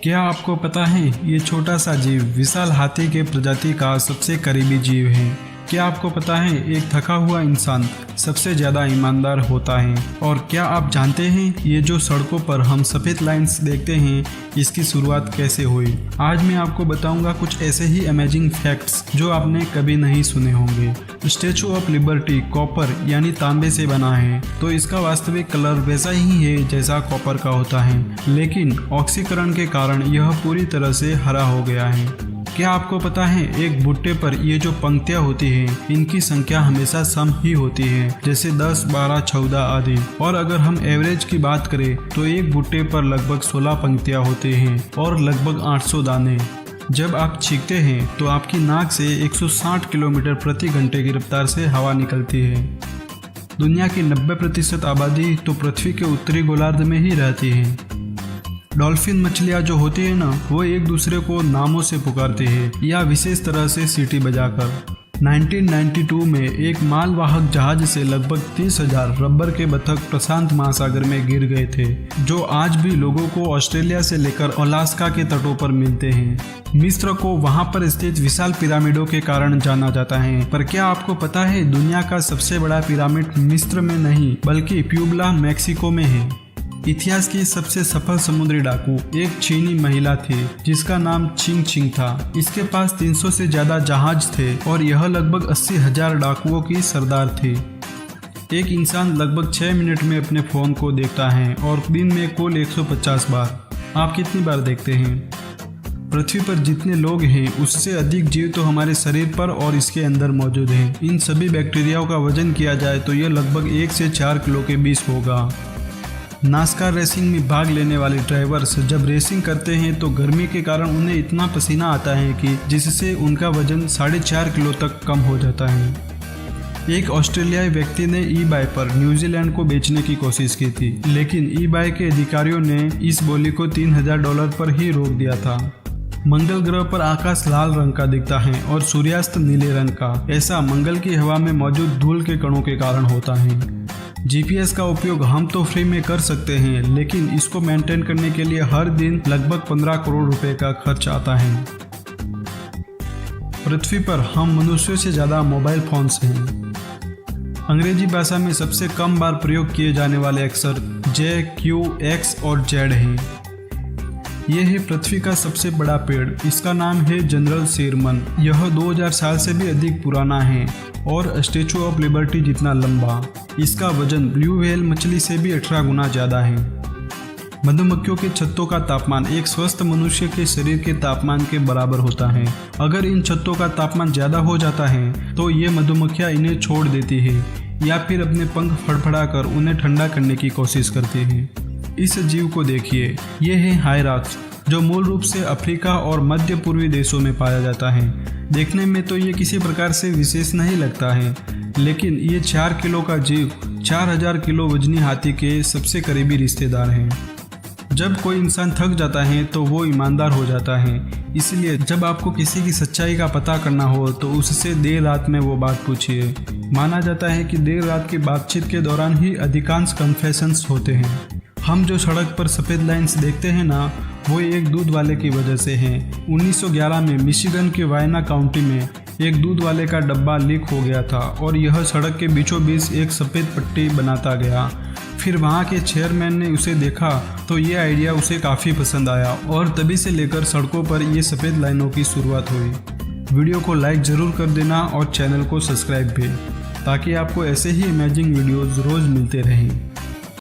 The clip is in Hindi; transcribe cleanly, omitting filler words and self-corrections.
क्या आपको पता है ये छोटा सा जीव विशाल हाथी के प्रजाति का सबसे करीबी जीव है। क्या आपको पता है एक थका हुआ इंसान सबसे ज़्यादा ईमानदार होता है। और क्या आप जानते हैं ये जो सड़कों पर हम सफ़ेद लाइंस देखते हैं इसकी शुरुआत कैसे हुई। आज मैं आपको बताऊंगा कुछ ऐसे ही अमेजिंग फैक्ट्स जो आपने कभी नहीं सुने होंगे। स्टैचू ऑफ लिबर्टी कॉपर यानी तांबे से बना है, तो इसका वास्तविक कलर वैसा ही है जैसा कॉपर का होता है, लेकिन ऑक्सीकरण के कारण यह पूरी तरह से हरा हो गया है। क्या आपको पता है एक भुट्टे पर ये जो पंक्तियां होती हैं इनकी संख्या हमेशा सम ही होती है, जैसे 10, 12, 14 आदि। और अगर हम एवरेज की बात करें तो एक भुट्टे पर लगभग 16 पंक्तियां होती हैं और लगभग 800 दाने। जब आप छींकते हैं तो आपकी नाक से 160 किलोमीटर प्रति घंटे की रफ्तार से हवा निकलती है। दुनिया की 90% आबादी तो पृथ्वी के उत्तरी गोलार्ध में ही रहती है। डॉल्फिन मछलियाँ जो होती है ना, वो एक दूसरे को नामों से पुकारती है या विशेष तरह से सीटी बजाकर। 1992 में एक मालवाहक जहाज से लगभग 30,000 रबर के बतख प्रशांत महासागर में गिर गए थे, जो आज भी लोगों को ऑस्ट्रेलिया से लेकर अलास्का के तटों पर मिलते हैं। मिस्र को वहां पर स्थित विशाल पिरामिडों के कारण जाना जाता है, पर क्या आपको पता है दुनिया का सबसे बड़ा पिरामिड मिस्र में नहीं बल्कि प्यूबला मैक्सिको में है। इतिहास की सबसे सफल समुद्री डाकू एक चीनी महिला थी जिसका नाम चिंग चिंग था। इसके पास 300 से ज्यादा जहाज थे और यह लगभग 80,000 डाकुओं की सरदार थी। एक इंसान लगभग 6 मिनट में अपने फोन को देखता है और दिन में कुल 150 बार। आप कितनी बार देखते हैं? पृथ्वी पर जितने लोग हैं उससे अधिक जीव तो हमारे शरीर पर और इसके अंदर मौजूद हैं। इन सभी बैक्टीरियाओं का वजन किया जाए तो यह लगभग 1 से 4 किलो के बीच होगा। नास्कार रेसिंग में भाग लेने वाले ड्राइवर्स जब रेसिंग करते हैं तो गर्मी के कारण उन्हें इतना पसीना आता है कि जिससे उनका वजन 4.5 किलो तक कम हो जाता है। एक ऑस्ट्रेलियाई व्यक्ति ने ई-बाइक पर न्यूजीलैंड को बेचने की कोशिश की थी, लेकिन ई-बाइक के अधिकारियों ने इस बोली को $3,000 पर ही रोक दिया था। मंगल ग्रह पर आकाश लाल रंग का दिखता है और सूर्यास्त नीले रंग का। ऐसा मंगल की हवा में मौजूद धूल के कणों के कारण होता है। जीपीएस का उपयोग हम तो फ्री में कर सकते हैं, लेकिन इसको मेंटेन करने के लिए हर दिन लगभग 15 करोड़ रुपए का खर्च आता है। पृथ्वी पर हम मनुष्यों से ज्यादा मोबाइल फोन्स हैं। अंग्रेजी भाषा में सबसे कम बार प्रयोग किए जाने वाले अक्षर J, Q, X और Z हैं। यह है पृथ्वी का सबसे बड़ा पेड़। इसका नाम है जनरल शेरमन। यह 2000 साल से भी अधिक पुराना है और स्टैचू ऑफ लिबर्टी जितना लंबा। इसका वजन ब्लू व्हेल मछली से भी 18 गुना ज्यादा है। मधुमक्खियों के छत्तों का तापमान एक स्वस्थ मनुष्य के शरीर के तापमान के बराबर होता है। अगर इन छत्तों का तापमान ज्यादा हो जाता है तो ये मधुमक्खियां इन्हें छोड़ देती है या फिर अपने पंख फड़फड़ाकर उन्हें ठंडा करने की कोशिश करती है। इस जीव को देखिए, ये है हायराक्स, जो मूल रूप से अफ्रीका और मध्य पूर्वी देशों में पाया जाता है। देखने में तो ये किसी प्रकार से विशेष नहीं लगता है, लेकिन ये 4 किलो का जीव 4000 किलो वजनी हाथी के सबसे करीबी रिश्तेदार हैं। जब कोई इंसान थक जाता है तो वो ईमानदार हो जाता है। इसलिए जब आपको किसी की सच्चाई का पता करना हो तो उससे देर रात में वो बात पूछिए। माना जाता है कि देर रात की बातचीत के दौरान ही अधिकांश कन्फेशंस होते हैं। हम जो सड़क पर सफ़ेद लाइन्स देखते हैं ना, वो एक दूध वाले की वजह से हैं। 1911 में मिशिगन के वायना काउंटी में एक दूध वाले का डब्बा लीक हो गया था और यह सड़क के बीचों बीच एक सफ़ेद पट्टी बनाता गया। फिर वहाँ के चेयरमैन ने उसे देखा तो ये आइडिया उसे काफ़ी पसंद आया और तभी से लेकर सड़कों पर ये सफ़ेद लाइनों की शुरुआत हुई। वीडियो को लाइक ज़रूर कर देना और चैनल को सब्सक्राइब भी, ताकि आपको ऐसे ही अमेजिंग वीडियोज़ रोज़ मिलते रहें।